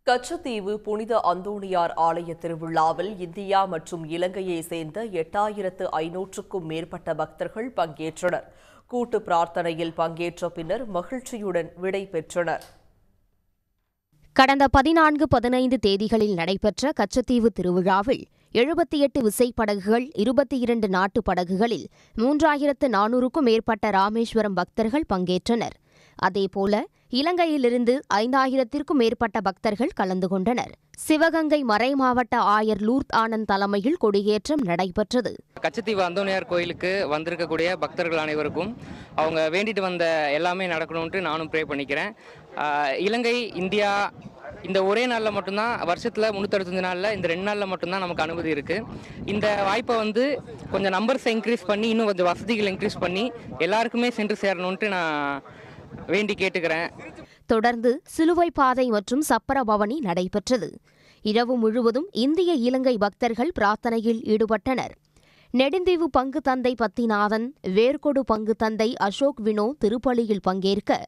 கச்சத்தீவு புனித அந்தோணியார் ஆலய திருவிழாவில் இந்தியா மற்றும் இலங்கையை சேர்ந்த 8500க்கும் மேற்பட்ட பக்தர்கள் பங்கேற்றனர். கூட்டு பிரார்த்தனையில் பங்கேற்ற பின்னர் மகிழ்ச்சியுடன் விடை பெற்றனர். கடந்த 14-15 தேதிகளில் நடைபெற்ற கச்சத்தீவு திருவிழாவில் 78 விசைப்படகுகள், 22 நாட்டு படகுகளில் 3400க்கும் மேற்பட்ட ராமேஸ்வரம் பக்தர்கள் பங்கேற்றனர். அதேபோல இலங்கையிலிருந்து 5000த்திற்கும் மேற்பட்ட பக்தர்கள் கலந்து கொண்டனர். சிவகங்கை மறைமாவட்ட ஆயர் லூர்த் ஆனந்த் தலைமையில் கொடியேற்றம் நடைபெற்றது. கச்சத்தீவு அந்தோணியார் கோயிலுக்கு வந்திருக்கக்கூடிய பக்தர்கள் அனைவருக்கும் அவங்க வேண்டிட்டு வந்த எல்லாமே நடக்கணும்ட்டு நானும் ப்ரே பண்ணிக்கிறேன். இலங்கை, இந்தியா இந்த ஒரே நாளில் மட்டும்தான், வருஷத்தில் 365 நாளில் இந்த 2 நாளில் மட்டும்தான் நமக்கு அனுமதி இருக்குது. இந்த வாய்ப்பை கொஞ்சம் நம்பர்ஸை இன்க்ரீஸ் பண்ணி, இன்னும் கொஞ்சம் வசதிகளை இன்க்ரீஸ் பண்ணி எல்லாருக்குமே சென்று சேரணும்ட்டு நான் வேண்டி கேட்டுக்கிறேன். தொடர்ந்து சிலுவை பாதை மற்றும் சப்பர பவனி நடைபெற்றது. இரவு முழுவதும் இந்திய இலங்கை பக்தர்கள் பிரார்த்தனையில் ஈடுபட்டனர். நெடுந்தீவு பங்கு தந்தை பத்திநாதன், வேர்கொடு பங்கு தந்தை அசோக் வினோ திருப்பலியில் பங்கேற்க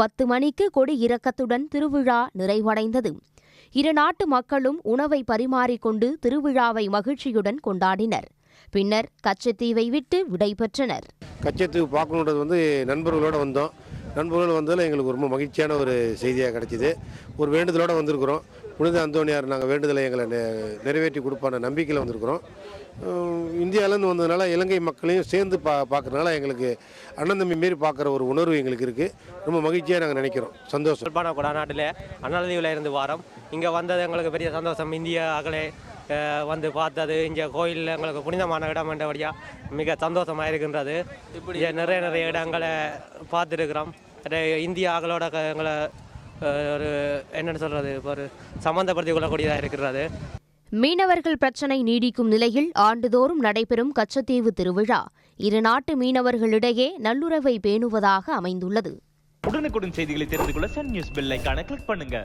10 மணிக்கு கொடி இறக்கத்துடன் திருவிழா நிறைவடைந்தது. இரு நாட்டு மக்களும் உணவை பரிமாறிக்கொண்டு திருவிழாவை மகிழ்ச்சியுடன் கொண்டாடினர். பின்னர் கச்சத்தீவை விட்டு விடைபெற்றனர். கச்சத்தீவு பார்க்கணுன்றது நண்பர்களோடு வந்தோம். நண்பர்கள் வந்ததில் எங்களுக்கு ரொம்ப மகிழ்ச்சியான ஒரு செய்தியாக கிடைச்சிது. ஒரு வேண்டுதலோடு வந்திருக்கிறோம். புனித அந்தோணியார் நாங்கள் வேண்டுதலை எங்களை நிறைவேற்றி கொடுப்பான நம்பிக்கையில் வந்திருக்கிறோம். இந்தியாவிலேருந்து வந்ததுனால இலங்கை மக்களையும் சேர்ந்து பார்க்கறதுனால எங்களுக்கு அண்ணன் தம்பி மாரி பார்க்குற ஒரு உணர்வு எங்களுக்கு இருக்குது. ரொம்ப மகிழ்ச்சியாக நாங்கள் நினைக்கிறோம். சந்தோஷம். கூட நாட்டில் அண்ணாதீவில் இருந்து வாரம் இங்கே வந்தது எங்களுக்கு பெரிய சந்தோஷம். இந்திய அகலே வந்து பார்த்தது, இங்கே கோயிலில் எங்களுக்கு புனிதமான இடம் என்றபடியாக மிக சந்தோஷமாக இருக்கின்றது. இப்படி நிறைய இடங்களை பார்த்துருக்கிறோம். இந்திய அகலோட எங்களை ஒரு என்னென்னு சொல்கிறது, ஒரு சம்மந்தப்படுத்திக் கொள்ளக்கூடியதாக இருக்கிறது. மீனவர்கள் பிரச்சினை நீடிக்கும் நிலையில் ஆண்டுதோறும் நடைபெறும் கச்சத்தீவு திருவிழா இரு நாட்டு மீனவர்களிடையே நல்லுறவை பேணுவதாக அமைந்துள்ளது. உடனுக்குடன் செய்திகளை தெரிந்து கொள்ள சன் நியூஸ் பெல் ஐகானை கிளிக் பண்ணுங்க.